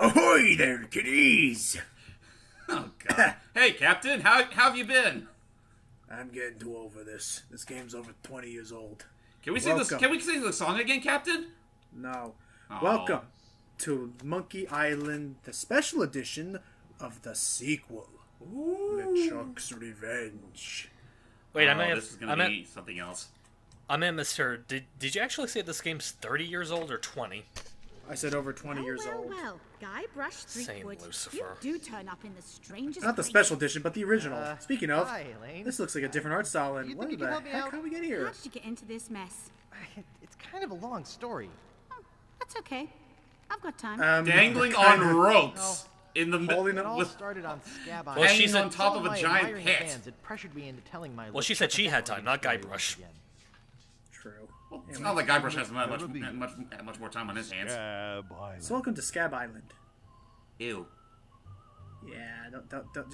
Ahoy there, kiddies! Oh, God. Hey, Captain, how have you been? I'm getting too old for this. This game's over 20 years old. Can we sing this? Can we sing the song again, Captain? No. Oh. Welcome to Monkey Island, the special edition of the sequel. LeChuck's Revenge. Wait, this is gonna be something else. I meant, Mr. Did you actually say this game's 30 years old or 20? I said over 20 years old. Well, Guybrush Threepwood, you do turn up in the strangest Not the special edition, but the original. Speaking of, Hi, Elaine. this looks like a different art style, and what the heck, how we get here? How did you get into this mess? It's kind of a long story. Oh, that's okay. I've got time. Dangling on ropes in the middle. It all started on Scab Island. Well, she hanging said on top of a giant admiring pit. fans had pressured me into telling my Well, she said she had time, not Guybrush. True. Well, it's not like Guybrush has much more time on his hands. So welcome to Scab Island. Ew. Yeah,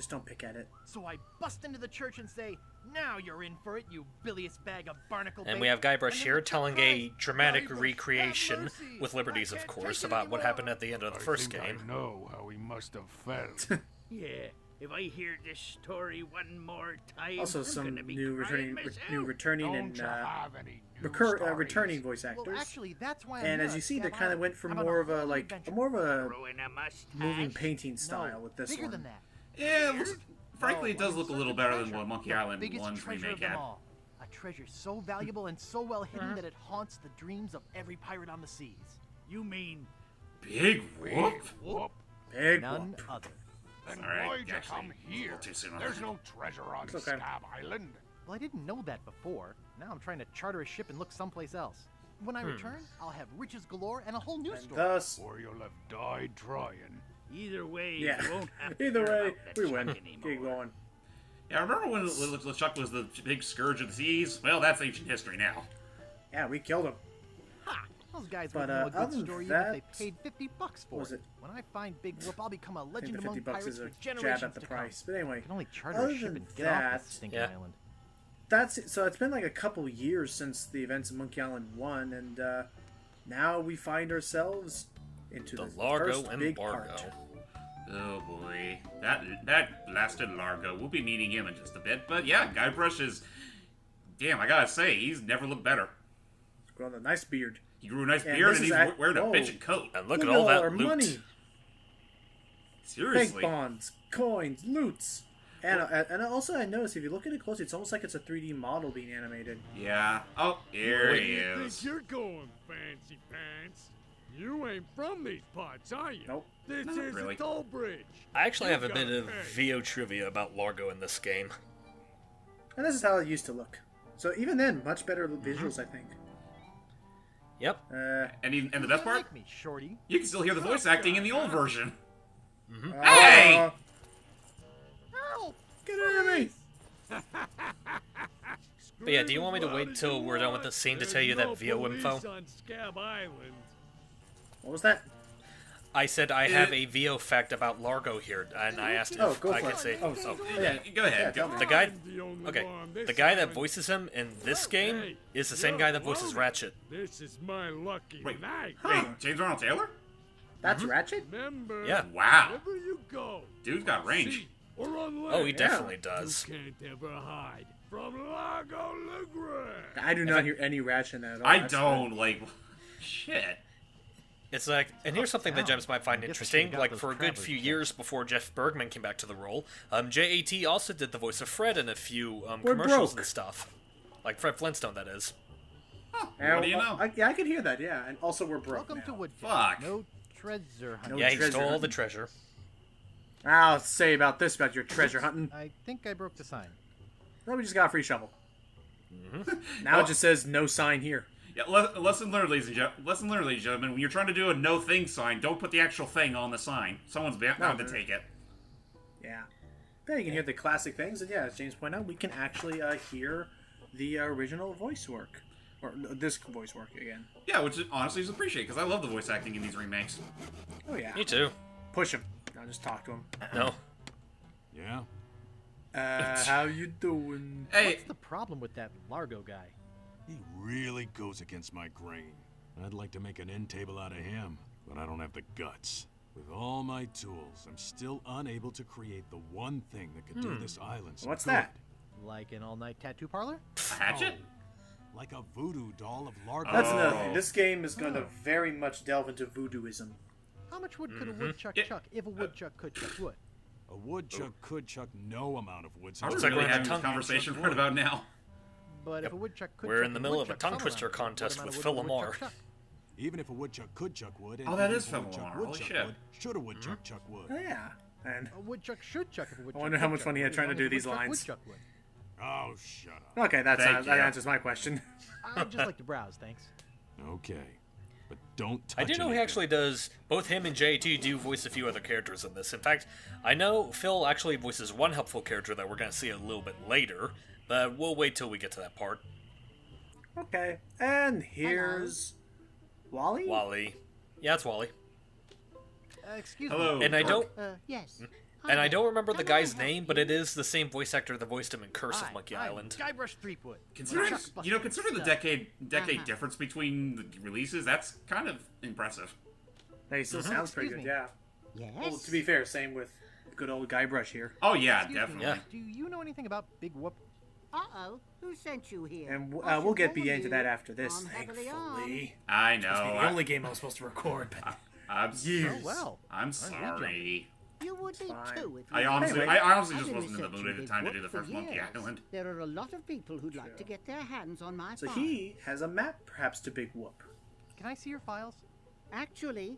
don't pick at it. So I bust into the church and say, "Now you're in for it, you bilious bag of barnacle bait." And we have Guybrush And then here the telling cries, a dramatic "Guybrush, recreation, have mercy. with liberties I of can't course, take it about what anymore." happened at the end of the first game. I know how he must have felt. Yeah, if I hear this story one more time, Also, I'm some gonna be new crying returning Don't and you have any new returning voice actors. Well, actually, that's why I'm And here as you at see, they Scab kind of Island. went for I'm on more a of a whole adventure. Growing a mustache. moving painting style No, with this bigger one. than that. Yeah, it looks, frankly, No, it does what look a is little such better treasure? than what Monkey The Island biggest 1's treasure remake of them had. all. A treasure so valuable and so well hidden that it haunts the dreams of every pirate on the seas. You mean Big whoop? Whoop. Big None whoop. other. Then Alright, why'd you actually, come it's a here? little too soon on There's that. no treasure on It's okay. Scab Island. Well, I didn't know that before. Now I'm trying to charter a ship and look someplace else. When I return, I'll have riches galore and a whole new And story. thus, Or you'll have died trying. either way, yeah. you won't have to Either hear way, about the we win. Chuck Keep anymore. going. Yeah, I remember when LeChuck was the big scourge of the seas? Well, that's ancient history now. Yeah, we killed him. Ha! Those guys But, would know a other good than story even if they that, paid $50 for was it. it- When I find Big Whoop, I'll become a I think legend the among 50 bucks pirates is a for jab generations at the to price. come. But I anyway, can only charter other a ship than and get off that, this stinking yeah. island. that's it. So it's been like a couple years since the events of Monkey Island 1, and now we find ourselves into The the Largo first big embargo. part. Oh boy, that blasted Largo. We'll be meeting him in just a bit, but yeah, Guybrush is. Damn, I gotta say, he's never looked better. He's growing a nice beard. He grew a nice And beard this and is he's wearing a whoa. bitchin' coat. And look at all our that loot. money. Seriously. Bank bonds, coins, loots. And also I noticed if you look at it closely, it's almost like it's a 3D model being animated. Yeah. Oh, here he Where do you is. think you're going, fancy pants? You ain't from these parts, are you? Nope. This Not is really. a toll bridge. I actually You have a bit gotta of pay. VO trivia about Largo in this game. And this is how it used to look. So even then, much better visuals, I think. Yep. And the best part, Like me, shorty. you can still hear the voice acting in the old version. Uh, Hey! Help! Get out of me! But yeah, do you want me to wait till we're done with the scene to tell you that VO info? On Scab Island. What was that? I said I have a VO fact about Largo here, and I asked Oh, if go I for could it. say. Oh, Yeah, go ahead. Yeah, go. tell me. The guy, I'm the only okay, one on this the guy that island. voices him in this game is the same guy that voices Ratchet. This is my lucky Wait, night. Wait, James Arnold Taylor? That's Ratchet? Remember, Yeah. Wow. wherever you go, Dude's got range. sea or on land, Oh, he definitely does. you can't ever hide from Largo Legrand. I do not hear any Ratchet in that at all. I That's don't, like... Shit. It's like, and here's something that Wow. Gems might find I guess I interesting. should've got Like those for a good travelers few checked. years before Jeff Bergman came back to the role, JAT also did the voice of Fred in a few We're commercials broke. and stuff. Like Fred Flintstone, that is. And What do you know? I could hear that, yeah. And also, we're broke Welcome to now. Woodford. Fuck. No treasure hunting. No Yeah, he treasure stole all the hunting. treasure. I'll say about this, about your treasure hunting. I think I broke the sign. Well, we just got a free shovel. Mm-hmm. Now it just says no sign here. Yeah, lesson learned, ladies and gentlemen. Lesson learned, ladies and gentlemen. When you're trying to do a no thing sign, don't put the actual thing on the sign. Someone's bound to take it. Yeah. Yeah, you can hear the classic things, and yeah, as James pointed out, we can actually hear the original voice work. Or this voice work again. Yeah, which honestly is appreciated, because I love the voice acting in these remakes. Oh, yeah. Me too. Push him. I'll just talk to him. No. Yeah? How you doing? Hey, What's the problem with that Largo guy? He really goes against my grain. I'd like to make an end table out of him, but I don't have the guts. With all my tools, I'm still unable to create the one thing that could do this island some What's good. that? Like an all-night tattoo parlor? A hatchet? Like a voodoo doll of Largo. That's another thing. This game is going to very much delve into voodooism. How much wood could a woodchuck chuck if a woodchuck could chuck wood? A woodchuck could chuck no amount of wood. Are we Looks like really we're in a having this tongue conversation twister. right about now? But if a woodchuck could We're chuck in the a middle of a woodchuck tongue some twister amount of wood, contest what with amount Phil would a Lamar. woodchuck chuck? Even if a woodchuck could chuck wood, and Oh, that even is if a Phil woodchuck Lamar. would Holy chuck shit. wood, should a woodchuck chuck wood? Oh, yeah. And A woodchuck should chuck if a woodchuck wonder could how much chuck fun he wood, had as trying to long do as a these woodchuck lines. woodchuck would. Oh, shut up. okay, that Thank you. answers my question. I'd just like to browse, thanks. Okay, but don't touch I do know he anything. actually does. Both him and JT do voice a few other characters in this. In fact, I know Phil actually voices one helpful character that we're going to see a little bit later, but we'll wait till we get to that part. Okay, and here's Wally. Wally. Yeah, it's Wally. Excuse Hello. me. And I don't. Yes. And I don't remember the Can guy's I help name, but it is the same voice actor that voiced him in Curse of Hi, Monkey I'm Island. Guybrush Threepwood. Considering, Chuck considering the Buster. decade difference between the releases, that's kind of impressive. Hey, he still sounds pretty Excuse good, me. yeah. Yes. Well, to be fair, same with good old Guybrush here. Oh yeah, Excuse definitely. Yeah. Do you know anything about Big Whoop? Uh-oh. Who sent you here? And I we'll should get warn into you, that after this, I'm heavily thankfully. I It's know. the only game I was supposed to record, but I'm, years. Oh, well. I'm sorry. You would be fine. too if you I honestly, Anyway. I honestly I've just been wasn't in the mood researching at the Big time to Whoop do the for first Monkey years. Island. There are a lot of people who'd like to get their hands on my So file. he has a map, perhaps, to Big Whoop. Can I see your files? Actually,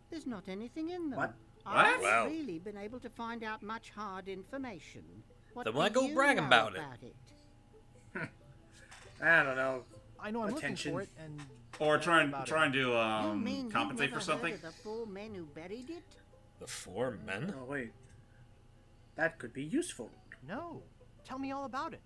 there's not anything in them. What? I haven't Wow. really been able to find out much hard information. What Then do why go you brag know about it? I don't know. I know I'm Attention. looking for it, and Or trying about it. trying to You mean compensate you've for never something. heard of the 4 men who buried it? The four men? Oh, wait. That could be useful. No. Tell me all about it.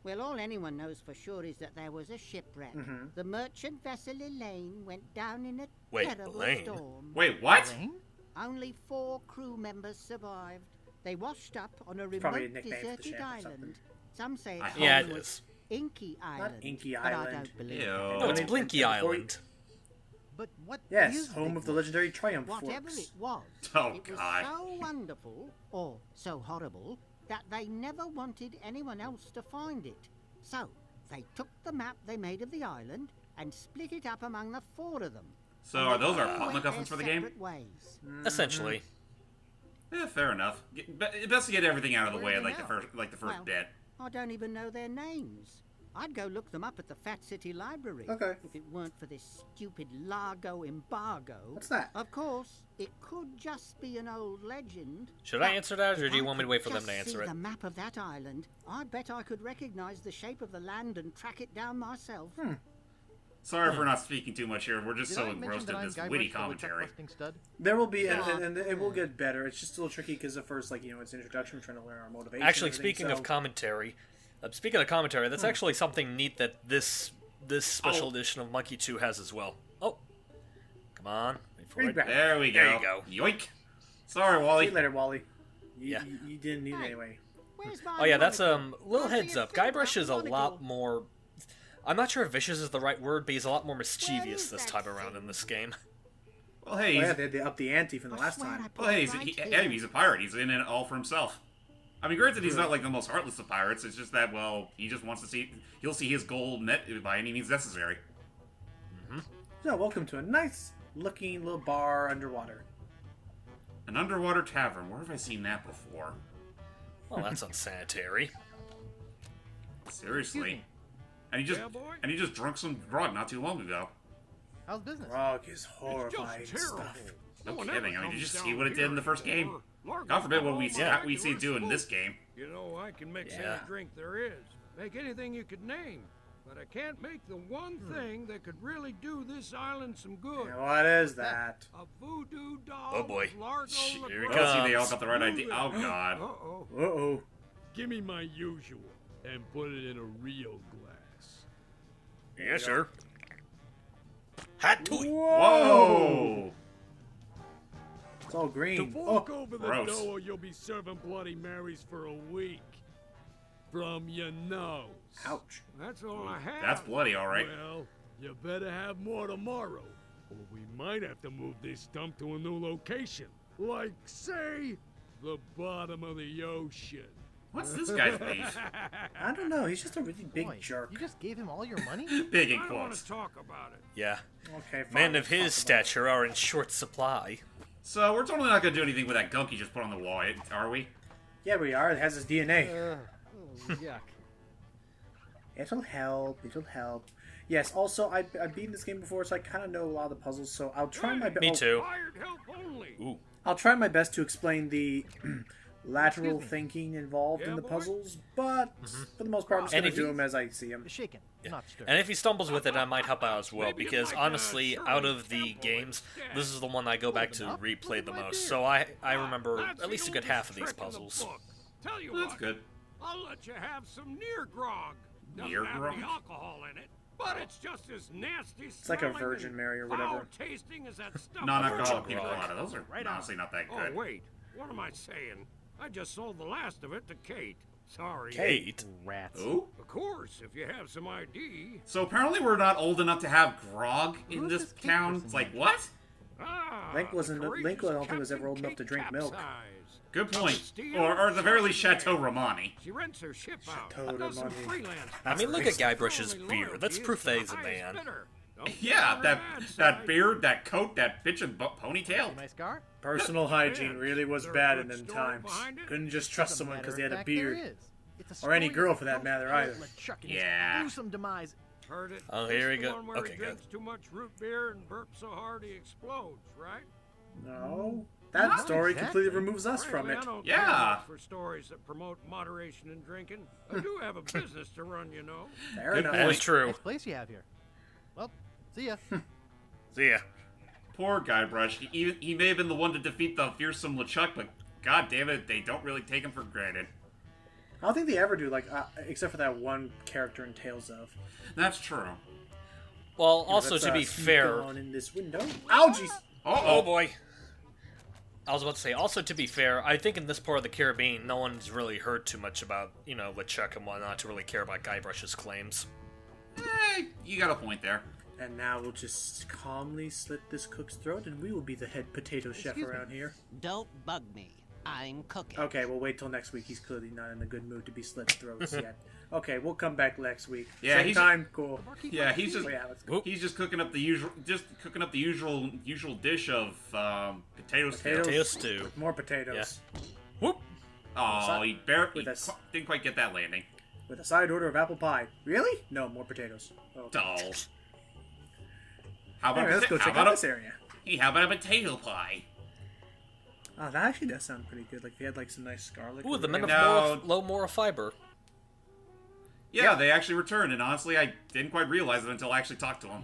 Well, all anyone knows for sure is that there was a shipwreck. The merchant vessel Elaine went down in a Wait, terrible Elaine? storm. Wait, what? Elaine? Only 4 crew members survived. They washed up on a Probably a remote, nickname for the deserted ship or something. island. Some say I its hope Yeah, name it was is. Inky Island. Inky but Island. I don't believe Ew. it. No, it's And- Blinky and before Island. But what Yes, is home Big of the Whoop? legendary Triumph Whatever Forks. it was, Oh, it was God. so wonderful, or so horrible, that they never wanted anyone else to find it. So, they took the map they made of the island and split it up among the 4 of them. So And are they those our all went MacGuffins their for the game? separate ways. Essentially. Yeah, fair enough. Best to get everything out of the Where way, are they like the now? first Well, bit. I don't even know their names. I'd go look them up at the Fat City Library. Okay. If it weren't for this stupid Largo embargo. What's that? Of course, it could just be an old legend. Should I but answer that, or if do you I want me to could wait for them just to answer see it? the map of that island, I bet I could recognize the shape of the land and track it down myself. Sorry for not speaking too much here. We're just Did so I mention engrossed that in I'm this Guybrush witty the woodchuck commentary. busting stud? There will be, Yeah. and it will get better. It's just a little tricky because at first, it's introduction, we're trying to learn our motivation. Actually, and everything, speaking so- of commentary, that's actually something neat that this special edition of Monkey 2 has as well. Oh, come on, wait for it. Feedback. There we go. There you go. Yoink. Sorry, See Wally. you later, Wally. Yeah. You didn't need it Hey. anyway. Where's my Oh yeah, that's monocle? little Can't see heads a up. thing Guybrush without is a monocle. lot more. I'm not sure if vicious is the right word, but he's a lot more mischievous is this that time around in thing? this game. Well, hey, Oh, yeah, he's, they upped the ante from the I last swear I time. put well, hey, it right here. he's a pirate. He's in it all for himself. I mean, granted, he's not like the most heartless of pirates. It's just that, well, he just wants to see. He'll see his goal met by any means necessary. So, welcome to a nice looking little bar underwater. An underwater tavern. Where have I seen that before? Well, that's unsanitary. Seriously. And he Yeah, boy? just drunk some grog not too long ago. How's business? Grog is It's horrifying just terrible. stuff. No one kidding. ever I mean, did you comes see down what it did in the here first game? anymore. Largo, God forbid what oh we my see God, we see it do in this game. You know, I can mix Yeah. any drink there is. Make anything you could name. But I can't make the one thing that could really do this island some good. Yeah, what is that? A voodoo doll. Oh, boy. with Largo Here he LaGrange. Well, see, they all comes. got the right idea. Oh, God. Uh-oh. Uh-oh. Give me my usual and put it in a real glass. Yes, sir. Hat toy. Whoa! It's all To green. fork Oh, over the gross. dough or you'll be serving Bloody Marys for a week. From your nose. ouch. That's all I have. That's bloody, all right. Well, you better have more tomorrow, Or we might have to move this stump to a new location. Like, say, the bottom of the ocean. What's this guy's beef? I don't know. He's just a really big Boy, jerk. you just gave him all your money? Big in I don't want quotes. to talk about it. Yeah. Okay, fine. Men of let's talk his about stature are in short supply. So we're totally not gonna do anything with that gunk he just put on the wall, are we? it. Yeah, we are. It has his DNA. Yuck. It'll help. It'll help. Yes. Also, I've beaten this game before, so I kind of know a lot of the puzzles. So I'll try my best. Me too. Hired help only. Ooh. I'll try my best to explain the lateral Excuse me. thinking involved in Yeah, the boy? puzzles, but for the most part, I'm just And gonna if do you- them as I see them. Shaken, not stirred. And if he stumbles with it, I might help out as well, Maybe you because like, honestly, Shirley out of the Temple games, instead. this is the one I go back to replay the most. So I remember That's at least the a good oldest half of these trick in the puzzles. book. Tell you That's what, good. I'll let you have some near grog. Doesn't Near have grog? any alcohol in it, but it's just as nasty. It's like a Virgin Mary or whatever. Tasting as that stuff. Non-alcoholic Virgin pina grog. colada. Those are Right on. honestly not that Oh good. wait, what am I saying? I just sold the last of it to Kate. Sorry. Kate. Rats. Ooh. Of course, if you have some ID. So apparently we're not old enough to have grog in Who's this this Kate town. person It's like then? what? Link wasn't- the Link, I don't think, was ever old enough to Captain drink milk. Capsize. Good Doesn't point. steal, Or at the very least, doesn't Chateau share. Romani. She rents her ship out. Chateau Does some Romani. freelance. I mean, look racist. at Guybrush's Only beard. That's loyalty proof is that the he's a highest man. bidder. Don't Yeah, get that on her bad that side. beard, that coat, that bitchin' ponytail. My scar? Personal hygiene really was Is there a bad good in them story times. behind it? Couldn't just trust As a someone matter because of they had a fact, there beard. is. It's a Or any story girl of for that Ghost matter, Pirate either. LeChuck and his Yeah. gruesome demise. Heard it. Oh, here we It's the go. one where Okay, he good. drinks too much root beer and burps so hard he explodes, right? No, that Not story exactly. completely removes us from Frankly, it. I don't Yeah. care much for stories that promote moderation in drinking. I do have a business to run, you know. Fair Good enough. That is true. Nice place you have here. Well, see ya. See ya. Poor Guybrush. He may have been the one to defeat the fearsome LeChuck, but god damn it, they don't really take him for granted. I don't think they ever do, like, except for that one character in Tales of. That's true. Well, also Let's, to be sneak fair, on in this window. Ow, jeez. oh boy. I was about to say, also to be fair, I think in this part of the Caribbean, no one's really heard too much about, LeChuck and whatnot to really care about Guybrush's claims. You got a point there. And now we'll just calmly slit this cook's throat, and we will be the head potato chef Excuse me. around here. Don't bug me. I'm cooking. Okay, we'll wait till next week. He's clearly not in a good mood to be slit throats yet. Okay, we'll come back next week. Yeah, Same he's- time, cool. Yeah, he's just Oh, yeah, let's go. Whoop. he's just cooking up the usual dish of potato stew. Potatoes. Potato stew. More potatoes. Whoop! Oh, he With a didn't quite get that landing. With a side order of apple pie. Really? No, more potatoes. Oh. Dolls. How about Anyway, let's go how check about out a, this area. Hey, how about a potato pie? Oh, that actually does sound pretty good. Like, they had, like, some nice garlic. Ooh, the men of No. low moral fiber. Yeah, they actually returned, and honestly, I didn't quite realize it until I actually talked to them.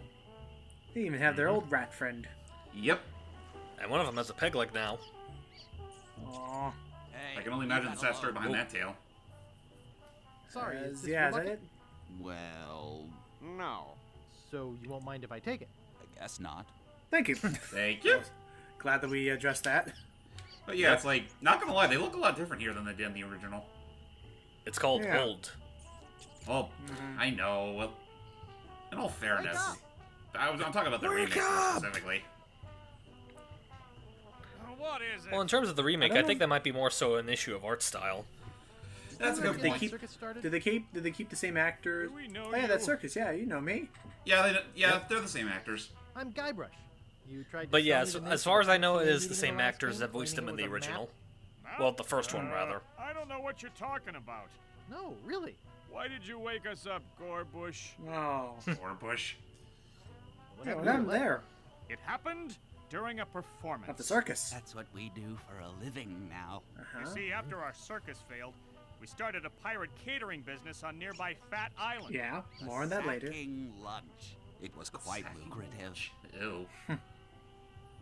They even have their old rat friend. Yep. And one of them has a peg leg now. Aww. I can only imagine the sad story behind that tale. Sorry, is this yeah, your is that bucket? it? Well, no. So you won't mind if I take it? I guess not. Thank you. Thank you. Glad that we addressed that. But yeah, it's like, not gonna lie, they look a lot different here than they did in the original. It's called Yeah. Old. Well, I know. Well, in all fairness, Wake I'm talking about the remake specifically. What is it? Well, in terms of the remake, don't I think know. that might be more so an issue of art style. That's a good Did they point. keep? Circus started? Did they keep the same actors? Do we know Oh yeah, you? that's Circus. Yeah, you know me. Yeah, they're the same actors. I'm Guybrush. You tried to But sell yeah, me as, the as name far of as I know, it the is the meeting same last actors game, that voiced him in claiming the it was a original. map? Well, the first one, rather. I don't know what you're talking about. No, really. Why did you wake us up, Gorbush? Oh. Or Bush. Yeah, Whatever well, you I'm like. there. It happened during a performance. At the circus. That's what we do for a living now. Uh-huh. You see, after our circus failed, we started a pirate catering business on nearby Fat Island. Yeah, more on that later. Sacking lunch. It was quite lucrative. Ew.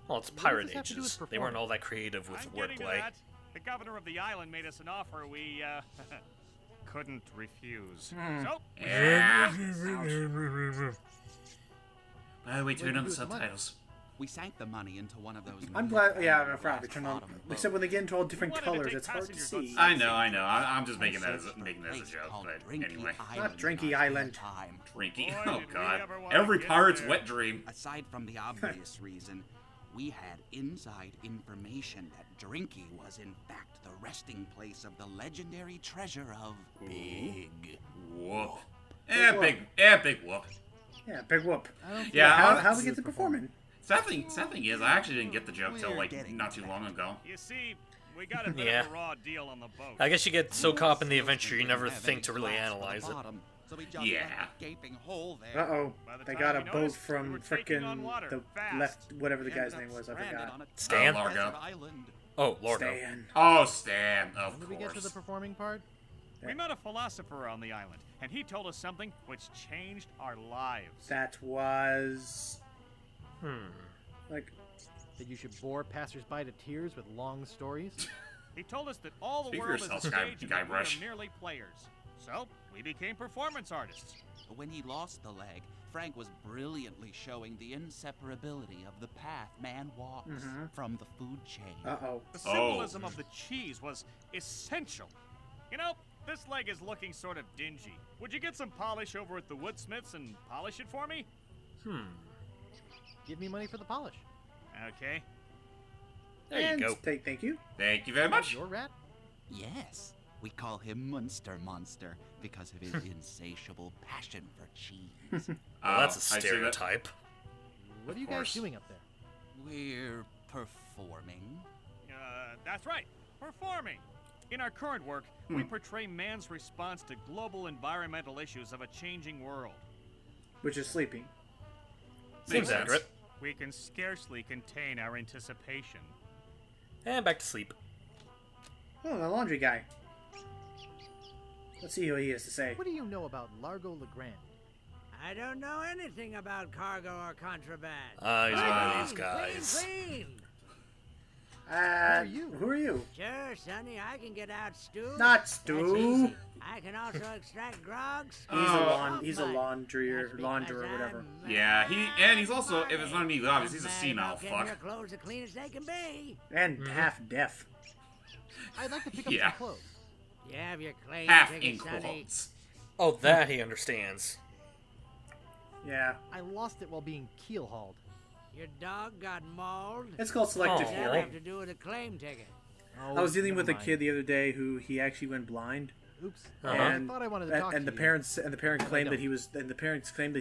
Well, it's What does pirate this have to do with ages. They weren't all that creative with I'm getting to wordplay. that. The governor of the island made us an offer we, couldn't refuse. So, Yeah. Ouch. By the way, turn do on the with the money? subtitles. We sank the money into one of those. I'm glad. Yeah, I'm proud. They turn on. Except when they get into all different colors, it's hard to see. I know. I'm just making that as a joke. But anyway, Not Drinky Island. Drinky. Oh God. Every pirate's wet dream. Aside from the obvious reason, we had inside information that Drinky was in fact the resting place of the legendary treasure of Big Whoop. Big Big whoop. Yeah, big whoop. Yeah. How we get to performing? Sad thing is, I actually didn't get the joke till like not too long ago. You see, we got a bit of a raw deal on the boat. I guess you get so caught up in the adventure you never think to really analyze it. Yeah. Uh-oh. They got a boat from frickin' the left, whatever the guy's name was, I forgot. Stan? Largo. Oh, Largo. Stan. Oh, Stan, of When did we get to the course. performing part? We met a philosopher on the island, and he told us something which changed our lives. That was... Like... That you should bore passersby to tears with long stories? He told us that all the Speak for world is a yourself, stage and that we are Guybrush. merely players. So, we became performance artists. When he lost the leg, Frank was brilliantly showing the inseparability of the path man walks from the food chain. Uh-oh. The symbolism of the cheese was essential. You know, this leg is looking sort of dingy. Would you get some polish over at the Woodsmiths and polish it for me? Give me money for the polish. Okay. There you go. Thank you. Thank you very much. Your rat? Yes, we call him Monster because of his insatiable passion for cheese. Well, that's a I see that. stereotype. What are you course. guys doing up there? We're performing. That's right. Performing. In our current work, we portray man's response to global environmental issues of a changing world. Which is sleeping. Seems sense. accurate. We can scarcely contain our anticipation. And back to sleep. Oh, the laundry guy. Let's see what he has to say. What do you know about Largo Legrand? I don't know anything about cargo or contraband. He's one of these guys. Clean. Who are you? Sure, Sonny, I can get out stew. Not That's stew. easy. I can also extract grogs. He's a launderer or whatever. Yeah, he's also, if it's not immediately obvious, he's a senile Getting your fuck. clothes as clean as they can be. And half deaf. I'd like to pick up Yeah. some clothes. You have your claim Half ticket, in Sonny. quotes. Oh, that he understands. Yeah. I lost it while being keel hauled. Your dog got mauled. It's called selective Oh. That'll hearing. have to do with a claim ticket. Oh, I was dealing never with a mind. kid the other day who he actually went blind. Oops. And, I thought I wanted to talk and to the you. parents claimed that don't.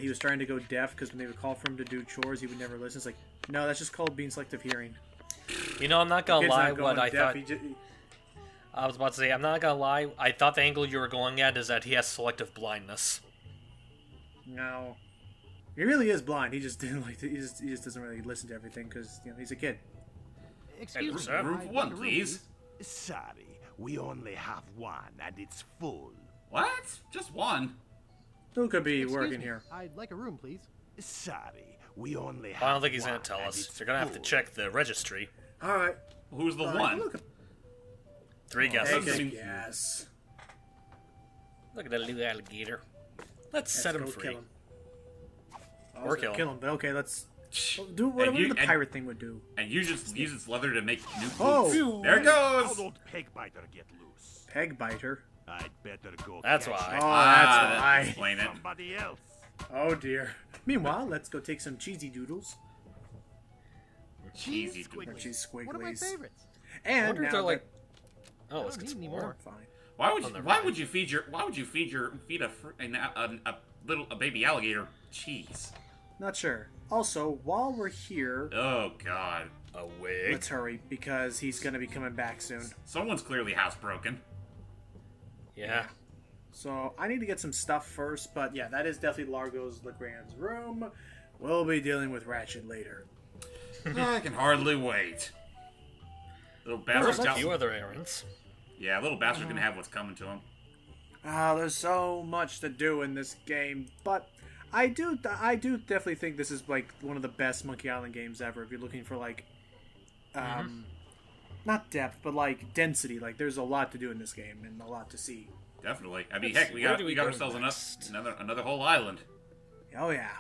he was trying to go deaf because when they would call for him to do chores he would never listen. It's like, no, that's just called being selective hearing. You know, I'm not gonna Kid's lie. not What going I deaf, thought. I was about to say, I'm not gonna lie. I thought the angle you were going at is that he has selective blindness. No, he really is blind. He just didn't like. He just doesn't really listen to everything because he's a kid. Excuse me. sir. Room I'd for like one, a room, please. Sorry, we only have one and it's full. What? Just one? Who could be Excuse working me. here? I'd like a room, please. Sorry, we only have I don't think he's gonna one tell and us. it's You're gonna have to full. check the registry. All right. Who's the All right, one? Look, 3 guesses. take a seems- guess. Look at that little alligator. Let's set him go free. kill him. I Or was gonna kill him. But okay, let's do whatever you- the pirate thing would do. And you just use its leather to make new boots. Oh. There it How goes! don't Pegbiter get loose? Peg biter. I'd better go. That's catch why. Oh, that's that why. explain it. somebody else. Oh dear. Meanwhile, let's go take some cheesy doodles Cheesy. or cheese squigglies. One of my favorites. I And wonder if now they're that- like. Oh, I let's don't get need some any more. more. fine. Why would Oh, you? never Why mind. would you feed a baby alligator cheese? Not sure. Also, while we're here, Oh God! A wig. let's hurry because he's gonna be coming back soon. Someone's clearly housebroken. Yeah. So I need to get some stuff first, but yeah, that is definitely Largo's Legrand's room. We'll be dealing with Ratchet later. I can hardly wait. Little There's bastard's a got. few other errands. Yeah, little bastard's gonna have what's coming to him. There's so much to do in this game, but I do definitely think this is like one of the best Monkey Island games ever. If you're looking for like, not depth, but like density. Like there's a lot to do in this game and a lot to see. Definitely. I mean, Let's heck, see, where do we we got go ourselves next? another whole island. Oh yeah.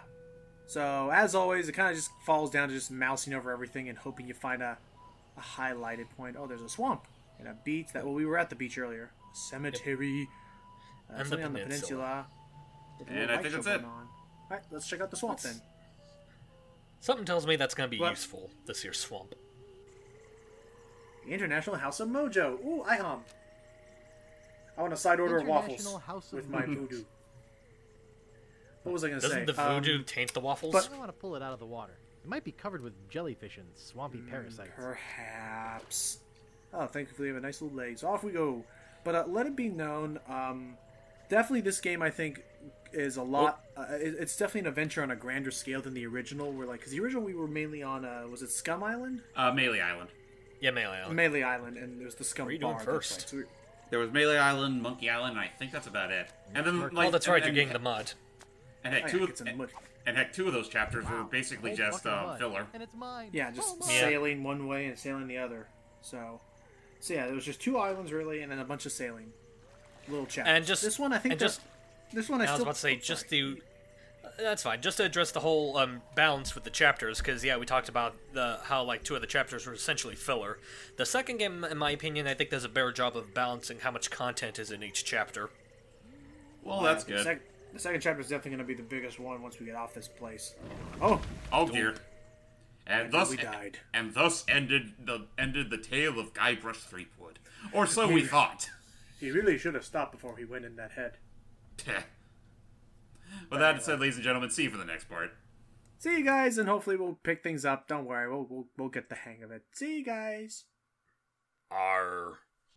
So, as always, it kind of just falls down to just mousing over everything and hoping you find a highlighted point. Oh, there's a swamp and a beach. Well, we were at the beach earlier. Cemetery. And something on the peninsula. And I think that's it. Alright, let's check out the swamp then. Something tells me that's going to be useful, this here swamp. International House of Mojo. Ooh, IHOM. I want a side order of waffles House of with my voodoo. What was I going to say? Doesn't the voodoo taint the waffles? I don't want to pull it out of the water. It might be covered with jellyfish and swampy parasites. Perhaps. Oh, thankfully we have a nice little leg. So off we go. But let it be known, definitely this game I think is a lot. It's definitely an adventure on a grander scale than the original. Because the original we were mainly on, was it Scum Island? Melee Island. Yeah, Melee Island. Melee Island, and it was the Scum What are you Bar. doing first? Right. So There was Melee Island, Monkey Island, and I think that's about it. And then, like, that's right, you're getting the mud. And heck, two of those chapters were basically just filler. And it's mine. Yeah, just sailing one way and sailing the other. So yeah, there was just 2 islands really, and then a bunch of sailing. Little chapters. And just this one, I think. This one, I was about to say, just to. That's fine. Just to address the whole balance with the chapters, because we talked about how like 2 of the chapters were essentially filler. The second game, in my opinion, I think does a better job of balancing how much content is in each chapter. Well, that's good. The second chapter is definitely going to be the biggest one once we get off this place. Oh dear. And thus we died. And thus ended the tale of Guybrush Threepwood, or so we thought. He really should have stopped before he went in that head. With that said, ladies and gentlemen, see you for the next part. See you guys, and hopefully we'll pick things up. Don't worry, we'll get the hang of it. See you guys. Arr.